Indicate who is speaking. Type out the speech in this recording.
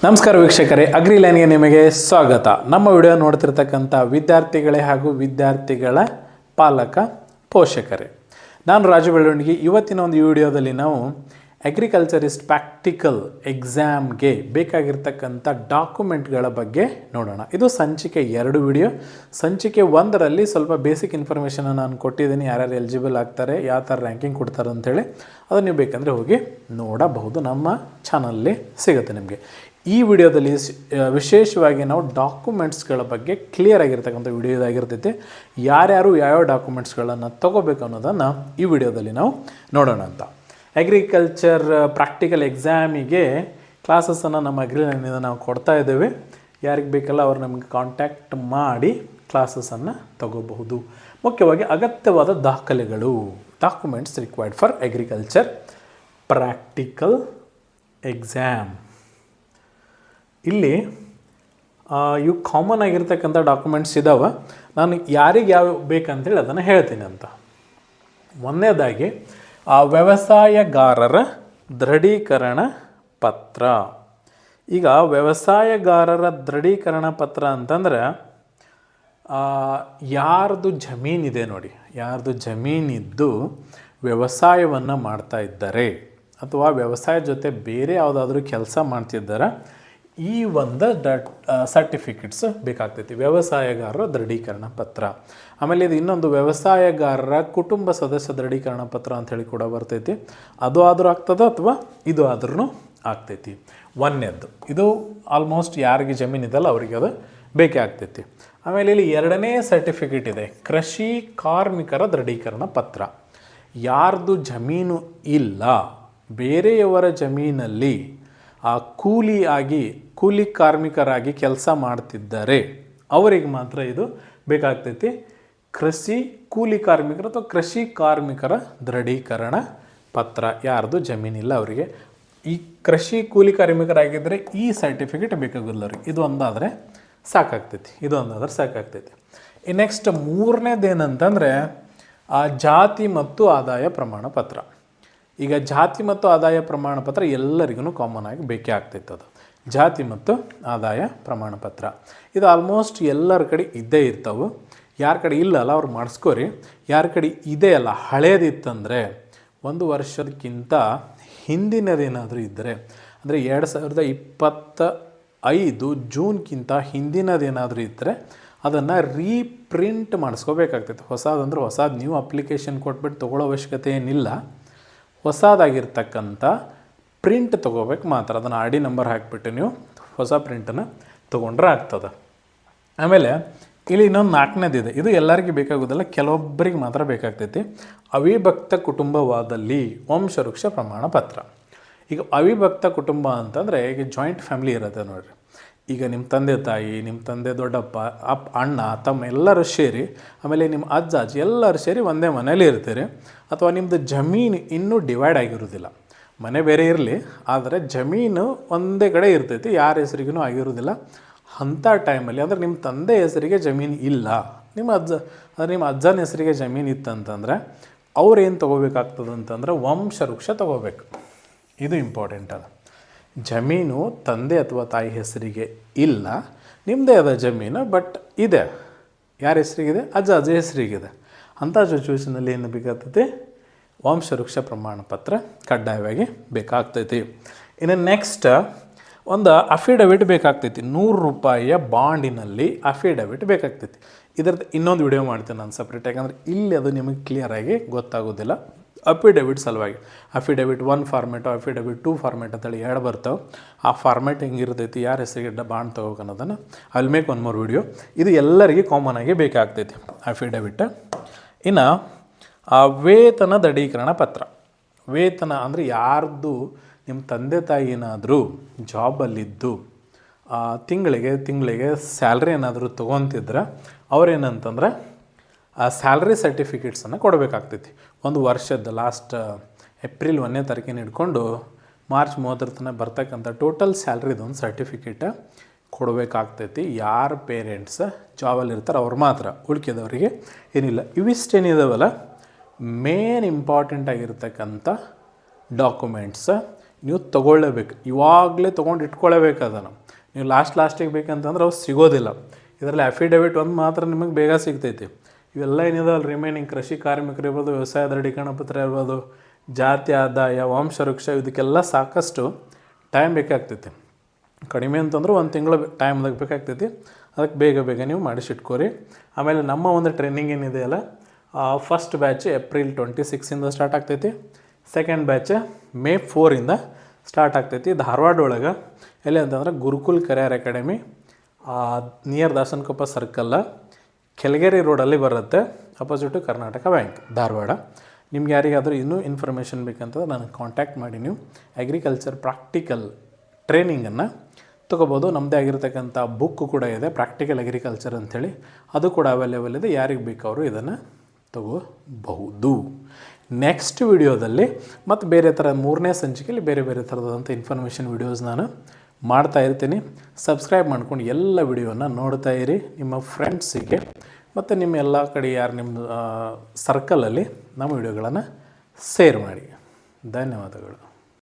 Speaker 1: ನಮಸ್ಕಾರ ವೀಕ್ಷಕರೇ, ಅಗ್ರಿ ಲೈನ್ಗೆ ನಿಮಗೆ ಸ್ವಾಗತ. ನಮ್ಮ ವಿಡಿಯೋ ನೋಡ್ತಿರ್ತಕ್ಕಂಥ ವಿದ್ಯಾರ್ಥಿಗಳೇ ಹಾಗೂ ವಿದ್ಯಾರ್ಥಿಗಳ ಪಾಲಕ ಪೋಷಕರೇ, ನಾನು ರಾಜು ಬೆಳವಣಿಗೆ. ಇವತ್ತಿನ ಒಂದು ವಿಡಿಯೋದಲ್ಲಿ ನಾವು ಅಗ್ರಿಕಲ್ಚರಿಸ್ಟ್ ಪ್ರಾಕ್ಟಿಕಲ್ ಎಕ್ಸಾಮ್ಗೆ ಬೇಕಾಗಿರ್ತಕ್ಕಂಥ ಡಾಕ್ಯುಮೆಂಟ್ಗಳ ಬಗ್ಗೆ ನೋಡೋಣ. ಇದು ಸಂಚಿಕೆ 2 ವಿಡಿಯೋ. ಸಂಚಿಕೆ 1ರಲ್ಲಿ ಸ್ವಲ್ಪ ಬೇಸಿಕ್ ಇನ್ಫಾರ್ಮೇಷನ್ ನಾನು ಕೊಟ್ಟಿದ್ದೀನಿ, ಯಾರ್ಯಾರು ಎಲಿಜಿಬಲ್ ಆಗ್ತಾರೆ, ಯಾವ ಥರ ರ್ಯಾಂಕಿಂಗ್ ಕೊಡ್ತಾರೆ ಅಂಥೇಳಿ. ಅದನ್ನು ನೀವು ಬೇಕಂದರೆ ಹೋಗಿ ನೋಡಬಹುದು, ನಮ್ಮ ಚಾನಲಲ್ಲಿ ಸಿಗುತ್ತೆ ನಿಮಗೆ. ಈ ವಿಡಿಯೋದಲ್ಲಿ ವಿಶೇಷವಾಗಿ ನಾವು ಡಾಕ್ಯುಮೆಂಟ್ಸ್ಗಳ ಬಗ್ಗೆ ಕ್ಲಿಯರ್ ಆಗಿರ್ತಕ್ಕಂಥ ವಿಡಿಯೋ ಇದಾಗಿರ್ತೈತೆ. ಯಾರ್ಯಾರು ಯಾವ್ಯಾವ ಡಾಕ್ಯುಮೆಂಟ್ಸ್ಗಳನ್ನು ತೊಗೋಬೇಕು ಅನ್ನೋದನ್ನು ಈ ವಿಡಿಯೋದಲ್ಲಿ ನಾವು ನೋಡೋಣ ಅಂತ. ಅಗ್ರಿಕಲ್ಚರ್ ಪ್ರಾಕ್ಟಿಕಲ್ ಎಕ್ಸಾಮಿಗೆ ಕ್ಲಾಸಸ್ಸನ್ನು ನಮ್ಮ ಅಗ್ರಿಲೈನಿಂದ ನಾವು ಕೊಡ್ತಾ ಇದ್ದೇವೆ. ಯಾರಿಗೆ ಬೇಕಲ್ಲ ಅವ್ರು ನಮಗೆ ಕಾಂಟ್ಯಾಕ್ಟ್ ಮಾಡಿ ಕ್ಲಾಸಸ್ಸನ್ನು ತಗೋಬಹುದು. ಮುಖ್ಯವಾಗಿ ಅಗತ್ಯವಾದ ದಾಖಲೆಗಳು, documents required for agriculture practical exam. ಇಲ್ಲಿ ಇವು ಕಾಮನ್ ಆಗಿರ್ತಕ್ಕಂಥ ಡಾಕ್ಯುಮೆಂಟ್ಸ್ ಇದ್ದಾವೆ. ನಾನು ಯಾರಿಗೆ ಯಾವ ಬೇಕಂತೇಳಿ ಅದನ್ನು ಹೇಳ್ತೀನಿ ಅಂತ. ಒಂದನೇದಾಗಿ ವ್ಯವಸಾಯಗಾರರ ದೃಢೀಕರಣ ಪತ್ರ. ಈಗ ವ್ಯವಸಾಯಗಾರರ ದೃಢೀಕರಣ ಪತ್ರ ಅಂತಂದ್ರೆ ಯಾರ್ದು ಜಮೀನಿದೆ ನೋಡಿ, ಯಾರ್ದು ಜಮೀನಿದ್ದು ವ್ಯವಸಾಯವನ್ನು ಮಾಡ್ತಾ ಇದ್ದಾರೆ ಅಥವಾ ವ್ಯವಸಾಯ ಜೊತೆ ಬೇರೆ ಯಾವುದಾದ್ರೂ ಕೆಲಸ ಮಾಡ್ತಿದ್ದಾರೆ, ಈ ಒಂದು ಸರ್ಟಿಫಿಕೇಟ್ಸ್ ಬೇಕಾಗ್ತೈತಿ. ವ್ಯವಸಾಯಗಾರರ ದೃಢೀಕರಣ ಪತ್ರ. ಆಮೇಲೆ ಇದು ಇನ್ನೊಂದು ವ್ಯವಸಾಯಗಾರರ ಕುಟುಂಬ ಸದಸ್ಯ ದೃಢೀಕರಣ ಪತ್ರ ಅಂಥೇಳಿ ಕೂಡ ಬರ್ತೈತಿ. ಅದು ಆದರೂ ಆಗ್ತದೆ ಅಥವಾ ಇದು ಆದ್ರೂ ಆಗ್ತೈತಿ. ಒಂದನೇದ್ದು ಇದು ಆಲ್ಮೋಸ್ಟ್ ಯಾರಿಗೆ ಜಮೀನಿದೆಲ್ಲ ಅವರಿಗೆ ಅದು ಬೇಕೇ ಆಗ್ತೈತಿ. ಆಮೇಲೆ ಇಲ್ಲಿ 2ನೇ ಸರ್ಟಿಫಿಕೇಟ್ ಇದೆ, ಕೃಷಿ ಕಾರ್ಮಿಕರ ದೃಢೀಕರಣ ಪತ್ರ. ಯಾರ್ದು ಜಮೀನು ಇಲ್ಲ, ಬೇರೆಯವರ ಜಮೀನಲ್ಲಿ ಕೂಲಿ ಕಾರ್ಮಿಕರಾಗಿ ಕೆಲಸ ಮಾಡ್ತಿದ್ದಾರೆ, ಅವರಿಗೆ ಮಾತ್ರ ಇದು ಬೇಕಾಗ್ತೈತಿ. ಕೂಲಿ ಕಾರ್ಮಿಕರು ಅಥವಾ ಕೃಷಿ ಕಾರ್ಮಿಕರ ದೃಢೀಕರಣ ಪತ್ರ. ಯಾರ್ದು ಜಮೀನಿಲ್ಲ ಅವರಿಗೆ, ಈ ಕೃಷಿ ಕೂಲಿ ಕಾರ್ಮಿಕರಾಗಿದ್ದರೆ ಈ ಸರ್ಟಿಫಿಕೇಟ್ ಬೇಕಾಗೋದಿಲ್ಲ ಅವ್ರಿಗೆ. ಇದು ಒಂದಾದರೆ ಸಾಕಾಗ್ತೈತಿ. ಈ ನೆಕ್ಸ್ಟ್ 3ನೇದೇನಂತಂದರೆ ಜಾತಿ ಮತ್ತು ಆದಾಯ ಪ್ರಮಾಣ ಪತ್ರ. ಈಗ ಜಾತಿ ಮತ್ತು ಆದಾಯ ಪ್ರಮಾಣ ಪತ್ರ ಎಲ್ಲರಿಗೂ ಕಾಮನ್ ಆಗಿ ಬೇಕೇ ಆಗ್ತೈತೆ. ಅದು ಜಾತಿ ಮತ್ತು ಆದಾಯ ಪ್ರಮಾಣ ಪತ್ರ ಇದು ಆಲ್ಮೋಸ್ಟ್ ಎಲ್ಲರ ಕಡೆ ಇದ್ದೇ ಇರ್ತಾವೆ. ಯಾರ ಕಡೆ ಇಲ್ಲಲ್ಲ ಅವ್ರು ಮಾಡಿಸ್ಕೋರಿ. ಯಾರ ಕಡೆ ಇದೆ ಅಲ್ಲ, ಹಳೇದಿತ್ತಂದರೆ 1 ವರ್ಷಕ್ಕಿಂತ ಹಿಂದಿನದೇನಾದರೂ ಇದ್ದರೆ, ಅಂದರೆ 2025 ಜೂನ್ಗಿಂತ ಹಿಂದಿನದೇನಾದರೂ ಇದ್ದರೆ ಅದನ್ನು ರೀಪ್ರಿಂಟ್ ಮಾಡಿಸ್ಕೋಬೇಕಾಗ್ತೈತೆ. ಹೊಸದಂದ್ರೆ ಹೊಸದು, ನೀವು ಅಪ್ಲಿಕೇಶನ್ ಕೊಟ್ಬಿಟ್ಟು ತೊಗೊಳ್ಳೋ ಅವಶ್ಯಕತೆ ಏನಿಲ್ಲ. ಹೊಸದಾಗಿರ್ತಕ್ಕಂಥ ಪ್ರಿಂಟ್ ತೊಗೋಬೇಕು ಮಾತ್ರ. ಅದನ್ನು RD ನಂಬರ್ ಹಾಕಿಬಿಟ್ಟು ನೀವು ಹೊಸ ಪ್ರಿಂಟನ್ನು ತೊಗೊಂಡ್ರೆ ಆಗ್ತದೆ. ಆಮೇಲೆ ಇಲ್ಲಿ ಇನ್ನೊಂದು 4ನೇದಿದೆ, ಇದು ಎಲ್ಲರಿಗೂ ಬೇಕಾಗೋದಿಲ್ಲ, ಕೆಲವೊಬ್ಬರಿಗೆ ಮಾತ್ರ ಬೇಕಾಗ್ತೈತಿ. ಅವಿಭಕ್ತ ಕುಟುಂಬವಾದಲ್ಲಿ ವಂಶವೃಕ್ಷ ಪ್ರಮಾಣ ಪತ್ರ. ಈಗ ಅವಿಭಕ್ತ ಕುಟುಂಬ ಅಂತಂದರೆ ಈಗ ಜಾಯಿಂಟ್ ಫ್ಯಾಮಿಲಿ ಇರುತ್ತೆ ನೋಡಿರಿ. ಈಗ ನಿಮ್ಮ ತಂದೆ ತಾಯಿ, ನಿಮ್ಮ ತಂದೆ ದೊಡ್ಡಪ್ಪ, ಅಣ್ಣ ತಮ್ಮ ಎಲ್ಲರೂ ಸೇರಿ, ಆಮೇಲೆ ನಿಮ್ಮ ಅಜ್ಜ ಅಜ್ಜಿ ಎಲ್ಲರೂ ಸೇರಿ ಒಂದೇ ಮನೇಲಿ ಇರ್ತೀರಿ. ಅಥವಾ ನಿಮ್ಮದು ಜಮೀನು ಇನ್ನೂ ಡಿವೈಡ್ ಆಗಿರೋದಿಲ್ಲ, ಮನೆ ಬೇರೆ ಇರಲಿ ಆದರೆ ಜಮೀನು ಒಂದೇ ಕಡೆ ಇರ್ತೈತಿ, ಯಾರ ಹೆಸರಿಗೂ ಆಗಿರೋದಿಲ್ಲ. ಅಂಥ ಟೈಮಲ್ಲಿ ಅಂದರೆ ನಿಮ್ಮ ತಂದೆ ಹೆಸರಿಗೆ ಜಮೀನು ಇಲ್ಲ, ನಿಮ್ಮ ಅಜ್ಜನ ಹೆಸರಿಗೆ ಜಮೀನು ಇತ್ತಂತಂದರೆ ಅವ್ರು ಏನು ತೊಗೋಬೇಕಾಗ್ತದೆ ಅಂತಂದ್ರೆ ವಂಶವೃಕ್ಷ ತೊಗೋಬೇಕು. ಇದು ಇಂಪಾರ್ಟೆಂಟ್. ಅದು ಜಮೀನು ತಂದೆ ಅಥವಾ ತಾಯಿ ಹೆಸರಿಗೆ ಇಲ್ಲ, ನಿಮ್ಮದೇ ಅದ ಜಮೀನು, ಬಟ್ ಇದೆ ಯಾರ ಹೆಸರಿಗಿದೆ, ಅಜ್ಜ ಹೆಸರಿಗಿದೆ. ಅಂಥ ಸಿಚುವೇಷನಲ್ಲಿ ಏನು ಬೇಕಾಗ್ತೈತಿ, ವಂಶವೃಕ್ಷ ಪ್ರಮಾಣ ಪತ್ರ ಕಡ್ಡಾಯವಾಗಿ ಬೇಕಾಗ್ತೈತಿ. ಇನ್ನು ನೆಕ್ಸ್ಟ್ ಒಂದು ಅಫಿಡವಿಟ್ ಬೇಕಾಗ್ತೈತಿ. 100 ರೂಪಾಯಿಯ ಬಾಂಡಿನಲ್ಲಿ ಅಫಿಡವಿಟ್ ಬೇಕಾಗ್ತೈತಿ. ಇದ್ರದ್ದು ಇನ್ನೊಂದು ವಿಡಿಯೋ ಮಾಡ್ತೀನಿ ನಾನು ಸಪ್ರೇಟ್, ಯಾಕಂದರೆ ಇಲ್ಲಿ ಅದು ನಿಮಗೆ ಕ್ಲಿಯರಾಗಿ ಗೊತ್ತಾಗೋದಿಲ್ಲ. ಅಫಿಡವಿಟ್ ಸಲುವಾಗಿ ಅಫಿಡವಿಟ್ 1 ಫಾರ್ಮೇಟು, ಅಫಿಡವಿಟ್ 2 ಫಾರ್ಮೇಟ್ ಅಂತೇಳಿ 2 ಬರ್ತಾವೆ. ಆ ಫಾರ್ಮೇಟ್ ಹೆಂಗಿರ್ತೈತಿ, ಯಾರ ಹೆಸರಿಗೆ ಬಾಂಡ್ ತೊಗೋಬೇಕು ಅನ್ನೋದನ್ನು I will make 1 more video. ಇದು ಎಲ್ಲರಿಗೆ ಕಾಮನ್ ಆಗಿ ಬೇಕಾಗ್ತೈತಿ ಅಫಿಡವಿಟ್. ಇನ್ನು ವೇತನ ದೃಢೀಕರಣ ಪತ್ರ. ವೇತನ ಅಂದರೆ ಯಾರ್ದು ನಿಮ್ಮ ತಂದೆ ತಾಯಿ ಏನಾದರೂ ಜಾಬಲ್ಲಿದ್ದು ತಿಂಗಳಿಗೆ ಸ್ಯಾಲ್ರಿ ಏನಾದರೂ ತೊಗೊತಿದ್ರೆ ಅವ್ರೇನಂತಂದ್ರೆ ಸ್ಯಾಲ್ರಿ ಸರ್ಟಿಫಿಕೇಟ್ಸನ್ನು ಕೊಡಬೇಕಾಗ್ತೈತಿ. 1 ವರ್ಷದ ಲಾಸ್ಟ್ ಏಪ್ರಿಲ್ 1ನೇ ತಾರೀಕಿನ ಹಿಡ್ಕೊಂಡು ಮಾರ್ಚ್ 30 ತನಕ ಬರ್ತಕ್ಕಂಥ ಟೋಟಲ್ ಸ್ಯಾಲ್ರಿದೊಂದು ಸರ್ಟಿಫಿಕೇಟ್ ಕೊಡಬೇಕಾಗ್ತೈತಿ. ಯಾರ ಪೇರೆಂಟ್ಸ್ ಜಾಬಲ್ಲಿ ಇರ್ತಾರೆ ಅವ್ರು ಮಾತ್ರ, ಉಳ್ಕಿದವರಿಗೆ ಏನಿಲ್ಲ. ಇವಿಷ್ಟೇನಿದಾವಲ್ಲ ಮೇನ್ ಇಂಪಾರ್ಟೆಂಟ್ ಆಗಿರ್ತಕ್ಕಂಥ ಡಾಕ್ಯುಮೆಂಟ್ಸ್ ನೀವು ತೊಗೊಳ್ಳೇಬೇಕು, ಇವಾಗಲೇ ತೊಗೊಂಡು ಇಟ್ಕೊಳ್ಳೇಬೇಕು ಅದನ್ನು. ನೀವು ಲಾಸ್ಟಿಗೆ ಬೇಕಂತಂದ್ರೆ ಅವು ಸಿಗೋದಿಲ್ಲ. ಇದರಲ್ಲಿ ಅಫಿಡವಿಟ್ ಒಂದು ಮಾತ್ರ ನಿಮಗೆ ಬೇಗ ಸಿಗ್ತೈತಿ. ಇವೆಲ್ಲ ಏನಿದಾವಲ್ಲ ರಿಮೈನಿಂಗ್ ಕೃಷಿ ಕಾರ್ಮಿಕರು ಇರ್ಬೋದು, ವ್ಯವಸಾಯ ದೃಢೀಕರಣ ಪತ್ರ ಇರ್ಬೋದು, ಜಾತಿ ಆದಾಯ, ವಂಶವೃಕ್ಷ, ಇದಕ್ಕೆಲ್ಲ ಸಾಕಷ್ಟು ಟೈಮ್ ಬೇಕಾಗ್ತೈತಿ. ಕಡಿಮೆ ಅಂತಂದ್ರೆ 1 ತಿಂಗಳು ಟೈಮ್ದಾಗ ಬೇಕಾಗ್ತೈತಿ. ಅದಕ್ಕೆ ಬೇಗ ನೀವು ಮಾಡಿಸಿಟ್ಕೋರಿ. ಆಮೇಲೆ ನಮ್ಮ ಒಂದು ಟ್ರೈನಿಂಗ್ ಏನಿದೆಯಲ್ಲ, ಫಸ್ಟ್ ಬ್ಯಾಚ್ ಏಪ್ರಿಲ್ 26 ಸ್ಟಾರ್ಟ್ ಆಗ್ತೈತಿ. ಸೆಕೆಂಡ್ ಬ್ಯಾಚ್ ಮೇ 4 ಸ್ಟಾರ್ಟ್ ಆಗ್ತೈತಿ. ಧಾರವಾಡ ಒಳಗೆ ಎಲ್ಲಿ ಅಂತಂದ್ರೆ Gurukul career academy, near Dasanakoppa ಸರ್ಕಲ್ಲ, ಕೆಳಗೇರಿ ರೋಡಲ್ಲಿ ಬರುತ್ತೆ, ಅಪೋಸಿಟು ಕರ್ನಾಟಕ ಬ್ಯಾಂಕ್, ಧಾರವಾಡ. ನಿಮ್ಗೆ ಯಾರಿಗಾದರೂ ಇನ್ನೂ ಇನ್ಫಾರ್ಮೇಷನ್ ಬೇಕಂತಂದ್ರೆ ನನಗೆ ಕಾಂಟ್ಯಾಕ್ಟ್ ಮಾಡಿ. ನೀವು ಅಗ್ರಿಕಲ್ಚರ್ ಪ್ರಾಕ್ಟಿಕಲ್ ಟ್ರೈನಿಂಗನ್ನು ತೊಗೋಬೋದು. ನಮ್ಮದೇ ಆಗಿರ್ತಕ್ಕಂಥ ಬುಕ್ ಕೂಡ ಇದೆ, ಪ್ರಾಕ್ಟಿಕಲ್ ಅಗ್ರಿಕಲ್ಚರ್ ಅಂಥೇಳಿ, ಅದು ಕೂಡ ಅವೈಲೇಬಲ್ ಇದೆ. ಯಾರಿಗೆ ಬೇಕಾದರೂ ಇದನ್ನು ತಗೋಬಹುದು. ನೆಕ್ಸ್ಟ್ ವಿಡಿಯೋದಲ್ಲಿ ಮತ್ತು ಬೇರೆ ಥರ 3ನೇ ಸಂಚಿಕೆಯಲ್ಲಿ ಬೇರೆ ಥರದಂಥ ಇನ್ಫಾರ್ಮೇಷನ್ ವಿಡಿಯೋಸ್ ನಾನು ಮಾಡ್ತಾ ಇರ್ತೀನಿ. ಸಬ್ಸ್ಕ್ರೈಬ್ ಮಾಡ್ಕೊಂಡು ಎಲ್ಲ ವಿಡಿಯೋನ ನೋಡ್ತಾ ಇರಿ. ನಿಮ್ಮ ಫ್ರೆಂಡ್ಸಿಗೆ ಮತ್ತು ನಿಮ್ಮ ಎಲ್ಲ ಕಡೆ ಯಾರು ನಿಮ್ಮ ಸರ್ಕಲಲ್ಲಿ ನಮ್ಮ ವಿಡಿಯೋಗಳನ್ನು ಶೇರ್ ಮಾಡಿ. ಧನ್ಯವಾದಗಳು.